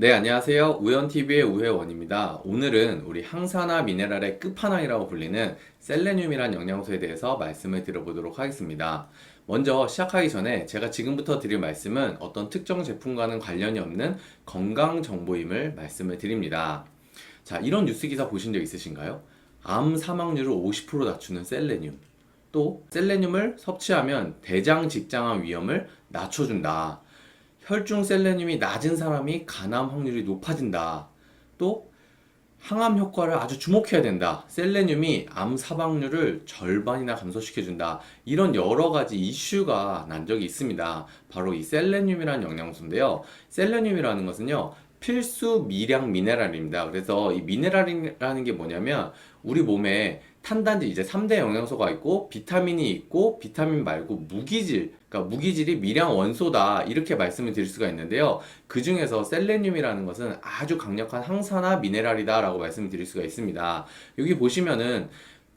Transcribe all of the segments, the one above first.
네, 안녕하세요. 우연TV의 우혜원입니다. 오늘은 우리 항산화 미네랄의 끝판왕이라고 불리는 셀레늄이란 영양소에 대해서 말씀을 드려보도록 하겠습니다. 먼저 시작하기 전에 제가 지금부터 드릴 말씀은 어떤 특정 제품과는 관련이 없는 건강 정보임을 말씀을 드립니다. 자, 이런 뉴스 기사 보신 적 있으신가요? 암 사망률을 50% 낮추는 셀레늄. 또 셀레늄을 섭취하면 대장 직장암 위험을 낮춰준다. 혈중 셀레늄이 낮은 사람이 간암 확률이 높아진다. 또 항암 효과를 아주 주목해야 된다. 셀레늄이 암 사망률을 절반이나 감소시켜준다. 이런 여러 가지 이슈가 난 적이 있습니다. 바로 이 셀레늄이라는 영양소인데요. 셀레늄이라는 것은요, 필수 미량 미네랄입니다. 그래서 이 미네랄이라는 게 뭐냐면 우리 몸에 탄단지 이제 3대 영양소가 있고 비타민이 있고 비타민 말고 무기질, 그러니까 무기질이 미량 원소다 이렇게 말씀을 드릴 수가 있는데요. 그 중에서 셀레늄이라는 것은 아주 강력한 항산화 미네랄이다 라고 말씀을 드릴 수가 있습니다. 여기 보시면은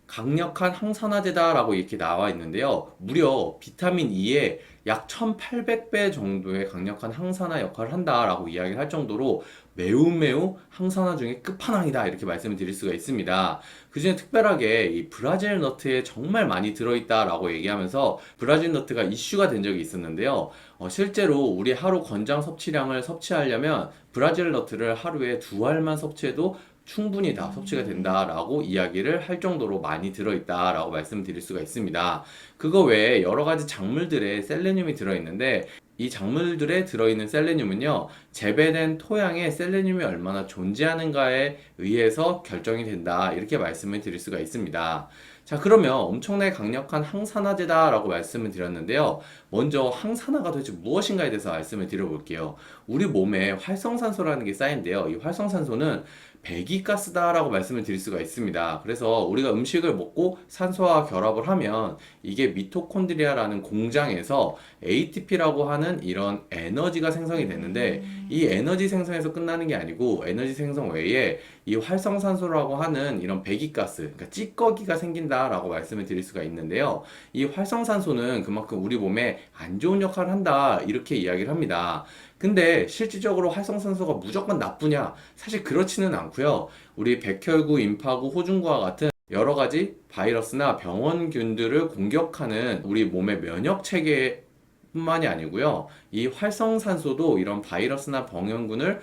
강력한 항산화제다라고 이렇게 나와 있는데요. 무려 비타민 E의 약 1800배 정도의 강력한 항산화 역할을 한다라고 이야기를 할 정도로 매우 항산화 중에 끝판왕이다 이렇게 말씀을 드릴 수가 있습니다. 그중에 특별하게 이 브라질 너트에 정말 많이 들어있다라고 얘기하면서 브라질 너트가 이슈가 된 적이 있었는데요. 실제로 우리 하루 권장 섭취량을 섭취하려면 브라질 너트를 하루에 2알만 섭취해도 충분히 다 섭취가 된다라고 이야기를 할 정도로 많이 들어있다라고 말씀드릴 수가 있습니다. 그거 외에 여러 가지 작물들에 셀레늄이 들어있는데 이 작물들에 들어있는 셀레늄은요, 재배된 토양에 셀레늄이 얼마나 존재하는가에 의해서 결정이 된다 이렇게 말씀을 드릴 수가 있습니다. 자, 그러면 엄청나게 강력한 항산화제다라고 말씀을 드렸는데요. 먼저 항산화가 도대체 무엇인가에 대해서 말씀을 드려볼게요. 우리 몸에 활성산소라는 게 쌓인데요. 이 활성산소는 배기가스다라고 말씀을 드릴 수가 있습니다. 그래서 우리가 음식을 먹고 산소와 결합을 하면 이게 미토콘드리아라는 공장에서 ATP라고 하는 이런 에너지가 생성이 되는데 이 에너지 생성에서 끝나는 게 아니고 에너지 생성 외에 이 활성산소라고 하는 이런 배기가스, 그러니까 찌꺼기가 생긴다라고 말씀을 드릴 수가 있는데요. 이 활성산소는 그만큼 우리 몸에 안 좋은 역할을 한다 이렇게 이야기를 합니다. 근데 실질적으로 활성산소가 무조건 나쁘냐? 사실 그렇지는 않고요. 우리 백혈구, 임파구, 호중구와 같은 여러 가지 바이러스나 병원균들을 공격하는 우리 몸의 면역 체계 뿐만이 아니고요. 이 활성산소도 이런 바이러스나 병원균을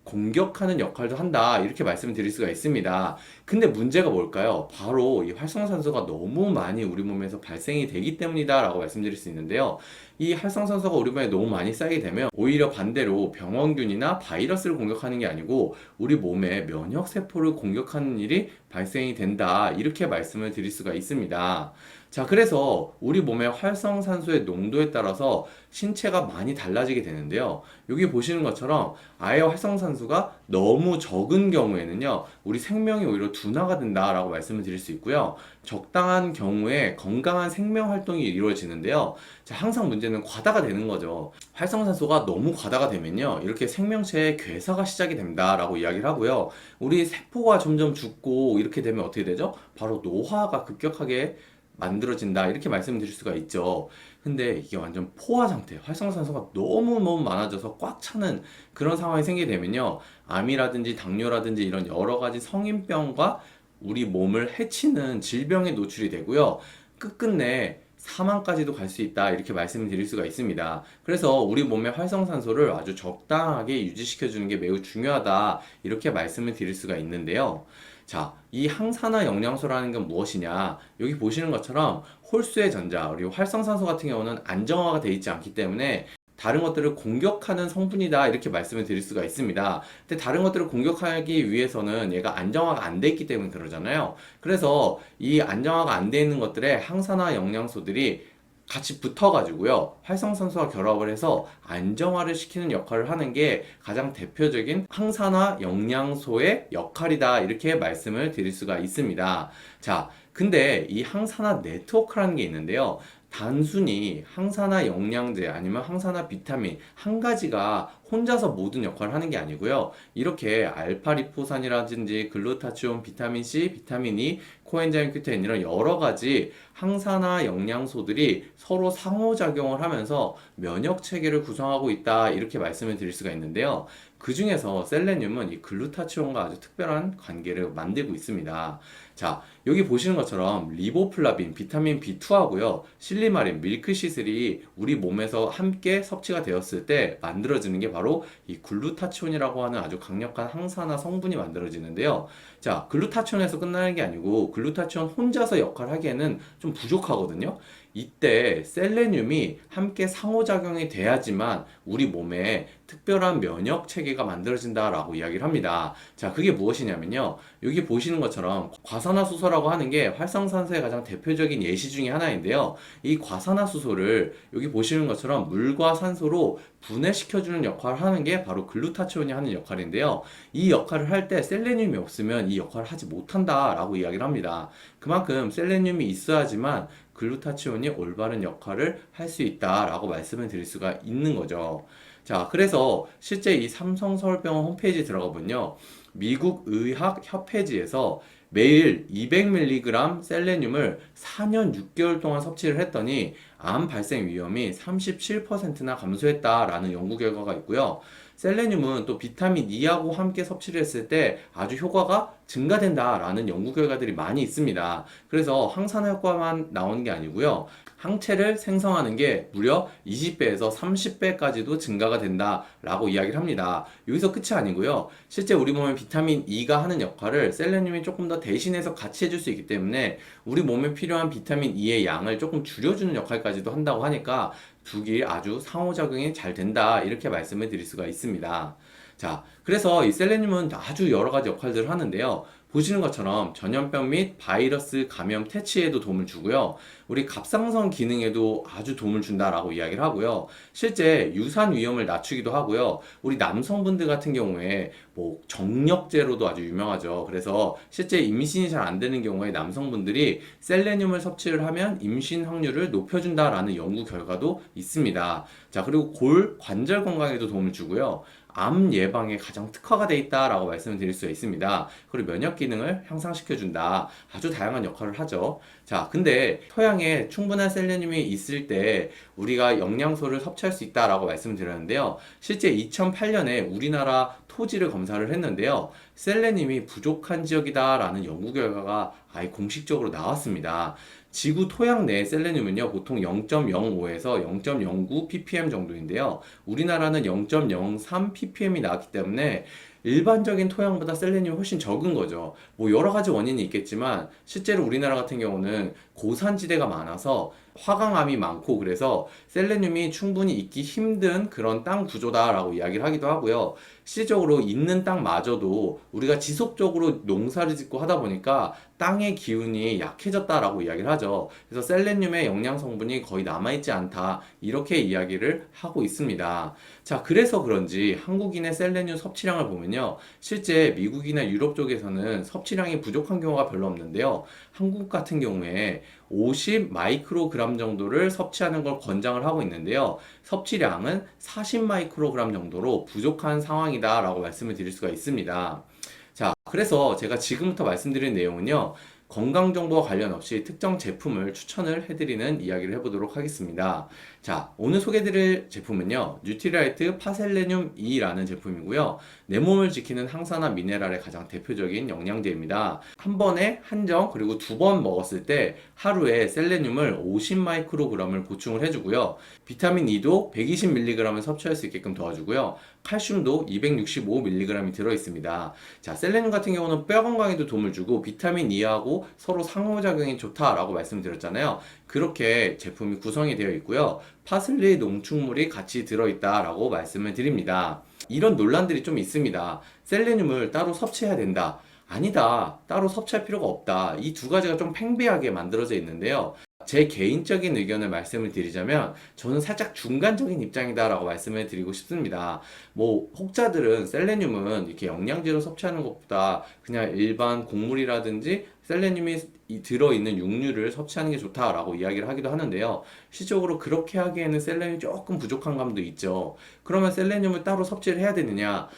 공격하는 역할도 한다 이렇게 말씀드릴 수가 있습니다. 근데 문제가 뭘까요? 바로 이 활성산소가 너무 많이 우리 몸에서 발생이 되기 때문이다 라고 말씀드릴 수 있는데요. 이 활성산소가 우리 몸에 너무 많이 쌓이게 되면 오히려 반대로 병원균이나 바이러스를 공격하는 게 아니고 우리 몸의 면역세포를 공격하는 일이 발생이 된다 이렇게 말씀을 드릴 수가 있습니다. 자, 그래서 우리 몸의 활성산소의 농도에 따라서 신체가 많이 달라지게 되는데요. 여기 보시는 것처럼 아예 활성산소가 너무 적은 경우에는요, 우리 생명이 오히려 둔화가 된다라고 말씀을 드릴 수 있고요. 적당한 경우에 건강한 생명 활동이 이루어지는데요. 자, 항상 문제는 과다가 되는 거죠. 활성산소가 너무 과다가 되면요, 이렇게 생명체의 괴사가 시작이 된다라고 이야기를 하고요. 우리 세포가 점점 죽고 이렇게 되면 어떻게 되죠? 바로 노화가 급격하게 만들어진다 이렇게 말씀드릴 수가 있죠. 근데 이게 완전 포화 상태, 활성산소가 너무 많아져서 꽉 차는 그런 상황이 생기게 되면요, 암이라든지 당뇨라든지 이런 여러 가지 성인병과 우리 몸을 해치는 질병에 노출이 되고요, 끝끝내 사망까지도 갈 수 있다 이렇게 말씀을 드릴 수가 있습니다. 그래서 우리 몸의 활성산소를 아주 적당하게 유지시켜 주는 게 매우 중요하다 이렇게 말씀을 드릴 수가 있는데요. 자, 이 항산화 영양소라는 건 무엇이냐? 여기 보시는 것처럼 홀수의 전자, 그리고 활성산소 같은 경우는 안정화가 되어 있지 않기 때문에 다른 것들을 공격하는 성분이다 이렇게 말씀을 드릴 수가 있습니다. 근데 다른 것들을 공격하기 위해서는 얘가 안정화가 안 돼 있기 때문에 그러잖아요. 그래서 이 안정화가 안 돼 있는 것들의 항산화 영양소들이 같이 붙어가지고요, 활성산소와 결합을 해서 안정화를 시키는 역할을 하는 게 가장 대표적인 항산화 영양소의 역할이다 이렇게 말씀을 드릴 수가 있습니다. 자, 근데 이 항산화 네트워크라는 게 있는데요, 단순히 항산화 영양제 아니면 항산화 비타민 한 가지가 혼자서 모든 역할을 하는 게 아니고요, 이렇게 알파리포산이라든지 글루타치온, 비타민 C, 비타민 E, 코엔자임 Q10 이런 여러 가지 항산화 영양소들이 서로 상호작용을 하면서 면역 체계를 구성하고 있다 이렇게 말씀을 드릴 수가 있는데요. 그 중에서 셀레늄은 이 글루타치온과 아주 특별한 관계를 만들고 있습니다. 자, 여기 보시는 것처럼 리보플라빈, 비타민 B2하고요, 실리마린, 밀크시슬이 우리 몸에서 함께 섭취가 되었을 때 만들어지는 게 바로 이 글루타치온이라고 하는 아주 강력한 항산화 성분이 만들어지는데요. 자, 글루타치온에서 끝나는 게 아니고 글루타치온 혼자서 역할을 하기에는 좀 부족하거든요. 이때 셀레늄이 함께 상호작용이 돼야지만 우리 몸에 특별한 면역 체계가 만들어진다라고 이야기를 합니다. 자, 그게 무엇이냐면요. 여기 보시는 것처럼 과산화수소라고 하는 게 활성산소의 가장 대표적인 예시 중에 하나인데요. 이 과산화수소를 여기 보시는 것처럼 물과 산소로 분해시켜주는 역할을 하는 게 바로 글루타치온이 하는 역할인데요. 이 역할을 할 때 셀레늄이 없으면 이 역할을 하지 못한다라고 이야기를 합니다. 그만큼 셀레늄이 있어야지만 글루타치온이 올바른 역할을 할 수 있다라고 말씀을 드릴 수가 있는 거죠. 자, 그래서 실제 이 삼성서울병원 홈페이지 들어가 보면요. 미국 의학협회지에서 매일 200mg 셀레늄을 4년 6개월 동안 섭취를 했더니 암 발생 위험이 37%나 감소했다라는 연구 결과가 있고요. 셀레늄은 또 비타민 E하고 함께 섭취를 했을 때 아주 효과가 증가된다라는 연구 결과들이 많이 있습니다. 그래서 항산화 효과만 나오는 게 아니고요. 항체를 생성하는 게 무려 20배에서 30배까지도 증가가 된다라고 이야기를 합니다. 여기서 끝이 아니고요. 실제 우리 몸에 비타민 E가 하는 역할을 셀레늄이 조금 더 대신해서 같이 해줄 수 있기 때문에 우리 몸에 필요한 비타민 E의 양을 조금 줄여주는 역할까지도 한다고 하니까 두 개 아주 상호작용이 잘 된다 이렇게 말씀을 드릴 수가 있습니다. 자, 그래서 이 셀레늄은 아주 여러 가지 역할들을 하는데요. 보시는 것처럼 전염병 및 바이러스 감염 퇴치에도 도움을 주고요. 우리 갑상선 기능에도 아주 도움을 준다라고 이야기를 하고요. 실제 유산 위험을 낮추기도 하고요. 우리 남성분들 같은 경우에 뭐 정력제로도 아주 유명하죠. 그래서 실제 임신이 잘 안 되는 경우에 남성분들이 셀레늄을 섭취를 하면 임신 확률을 높여준다라는 연구 결과도 있습니다. 자, 그리고 골 관절 건강에도 도움을 주고요. 암 예방에 가장 특화가 돼 있다라고 말씀을 드릴 수 있습니다. 그리고 면역 기능을 향상시켜준다. 아주 다양한 역할을 하죠. 자, 근데 토양에 충분한 셀레늄이 있을 때 우리가 영양소를 섭취할 수 있다라고 말씀을 드렸는데요. 실제 2008년에 우리나라 토지를 검사를 했는데요. 셀레늄이 부족한 지역이다라는 연구 결과가 아예 공식적으로 나왔습니다. 지구 토양 내 셀레늄은요, 보통 0.05에서 0.09 ppm 정도인데요. 우리나라는 0.03 ppm이 나왔기 때문에 일반적인 토양보다 셀레늄이 훨씬 적은 거죠. 뭐 여러 가지 원인이 있겠지만 실제로 우리나라 같은 경우는 고산지대가 많아서 화강암이 많고 그래서 셀레늄이 충분히 있기 힘든 그런 땅 구조다라고 이야기를 하기도 하고요. 실질적으로 있는 땅마저도 우리가 지속적으로 농사를 짓고 하다 보니까 땅의 기운이 약해졌다라고 이야기를 하죠. 그래서 셀레늄의 영양 성분이 거의 남아있지 않다 이렇게 이야기를 하고 있습니다. 자, 그래서 그런지 한국인의 셀레늄 섭취량을 보면요. 실제 미국이나 유럽 쪽에서는 섭취량이 부족한 경우가 별로 없는데요. 한국 같은 경우에 50 마이크로그램 정도를 섭취하는 걸 권장을 하고 있는데요. 섭취량은 40 마이크로그램 정도로 부족한 상황이다라고 말씀을 드릴 수가 있습니다. 자, 그래서 제가 지금부터 말씀드린 내용은요. 건강정보와 관련 없이 특정 제품을 추천을 해드리는 이야기를 해보도록 하겠습니다. 자, 오늘 소개해드릴 제품은요. 뉴트리라이트 파셀레늄 E라는 제품이고요. 내 몸을 지키는 항산화 미네랄의 가장 대표적인 영양제입니다. 한 번에 한 정 그리고 두 번 먹었을 때 하루에 셀레늄을 50 마이크로그램을 보충을 해주고요. 비타민 E도 120mg을 섭취할 수 있게끔 도와주고요. 칼슘도 265mg이 들어있습니다. 자, 셀레늄 같은 경우는 뼈 건강에도 도움을 주고 비타민 E하고 서로 상호작용이 좋다라고 말씀드렸잖아요. 그렇게 제품이 구성이 되어 있고요. 파슬리 농축물이 같이 들어있다라고 말씀을 드립니다. 이런 논란들이 좀 있습니다. 셀레늄을 따로 섭취해야 된다. 아니다. 따로 섭취할 필요가 없다. 이 두 가지가 좀 팽배하게 만들어져 있는데요. 제 개인적인 의견을 말씀을 드리자면 저는 살짝 중간적인 입장이다라고 말씀을 드리고 싶습니다. 뭐 혹자들은 셀레늄은 이렇게 영양제로 섭취하는 것보다 그냥 일반 곡물이라든지 셀레늄이 들어있는 육류를 섭취하는 게 좋다라고 이야기를 하기도 하는데요. 실적으로 그렇게 하기에는 셀레늄이 조금 부족한 감도 있죠. 그러면 셀레늄을 따로 섭취를 해야 되느냐?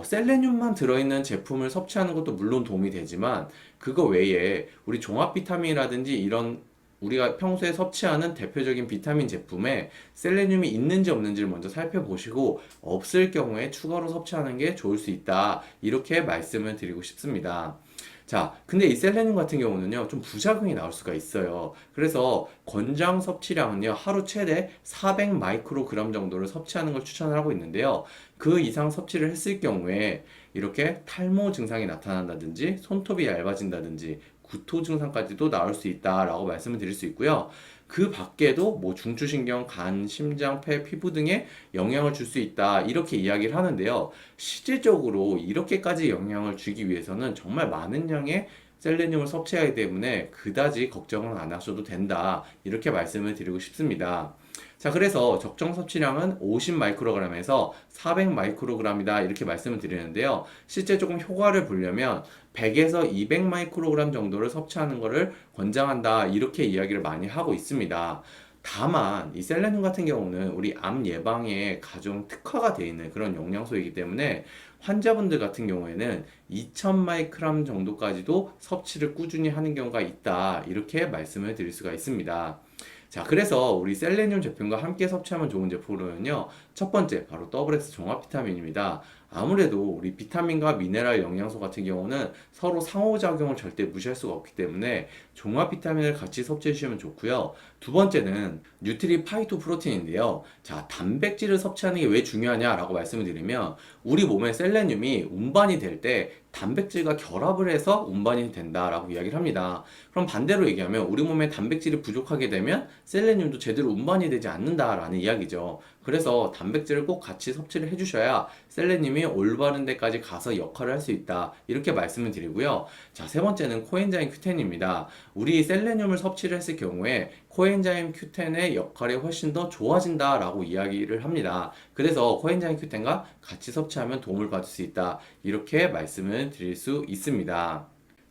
셀레늄만 들어있는 제품을 섭취하는 것도 물론 도움이 되지만 그거 외에 우리 종합 비타민이라든지 이런 우리가 평소에 섭취하는 대표적인 비타민 제품에 셀레늄이 있는지 없는지를 먼저 살펴보시고 없을 경우에 추가로 섭취하는 게 좋을 수 있다. 이렇게 말씀을 드리고 싶습니다. 자, 근데 이 셀레늄 같은 경우는요, 좀 부작용이 나올 수가 있어요. 그래서 권장 섭취량은요, 하루 최대 400 마이크로그램 정도를 섭취하는 걸 추천을 하고 있는데요. 그 이상 섭취를 했을 경우에 이렇게 탈모 증상이 나타난다든지, 손톱이 얇아진다든지, 구토 증상까지도 나올 수 있다라고 말씀을 드릴 수 있고요. 그 밖에도 뭐 중추신경, 간, 심장, 폐, 피부 등에 영향을 줄 수 있다. 이렇게 이야기를 하는데요. 실질적으로 이렇게까지 영향을 주기 위해서는 정말 많은 양의 셀레늄을 섭취하기 때문에 그다지 걱정은 안 하셔도 된다. 이렇게 말씀을 드리고 싶습니다. 자, 그래서 적정 섭취량은 50 마이크로그램에서 400 마이크로그램이다. 이렇게 말씀을 드리는데요. 실제 조금 효과를 보려면 100에서 200 마이크로그램 정도를 섭취하는 것을 권장한다. 이렇게 이야기를 많이 하고 있습니다. 다만 이 셀레늄 같은 경우는 우리 암 예방에 가장 특화가 되어 있는 그런 영양소이기 때문에 환자분들 같은 경우에는 2000 마이크로그램 정도까지도 섭취를 꾸준히 하는 경우가 있다. 이렇게 말씀을 드릴 수가 있습니다. 자, 그래서 우리 셀레늄 제품과 함께 섭취하면 좋은 제품으로는요, 첫 번째, 바로 더블엑스 종합 비타민입니다. 아무래도 우리 비타민과 미네랄 영양소 같은 경우는 서로 상호작용을 절대 무시할 수가 없기 때문에 종합 비타민을 같이 섭취해 주시면 좋고요. 두 번째는 뉴트리 파이토 프로틴인데요. 자, 단백질을 섭취하는 게 왜 중요하냐라고 말씀을 드리면 우리 몸에 셀레늄이 운반이 될 때 단백질과 결합을 해서 운반이 된다라고 이야기를 합니다. 그럼 반대로 얘기하면 우리 몸에 단백질이 부족하게 되면 셀레늄도 제대로 운반이 되지 않는다라는 이야기죠. 그래서 단백질을 꼭 같이 섭취를 해주셔야 셀레늄이 올바른 데까지 가서 역할을 할 수 있다. 이렇게 말씀을 드리고요. 자, 세 번째는 코엔자임 Q10입니다. 우리 셀레늄을 섭취를 했을 경우에 코엔자임 Q10의 역할이 훨씬 더 좋아진다라고 이야기를 합니다. 그래서 코엔자임 Q10과 같이 섭취하면 도움을 받을 수 있다. 이렇게 말씀을 드릴 수 있습니다.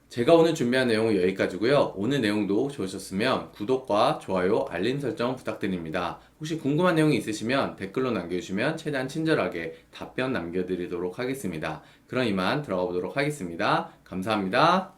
제가 오늘 준비한 내용은 여기까지고요. 오늘 내용도 좋으셨으면 구독과 좋아요, 알림 설정 부탁드립니다. 혹시 궁금한 내용이 있으시면 댓글로 남겨주시면 최대한 친절하게 답변 남겨드리도록 하겠습니다. 그럼 이만 들어가 보도록 하겠습니다. 감사합니다.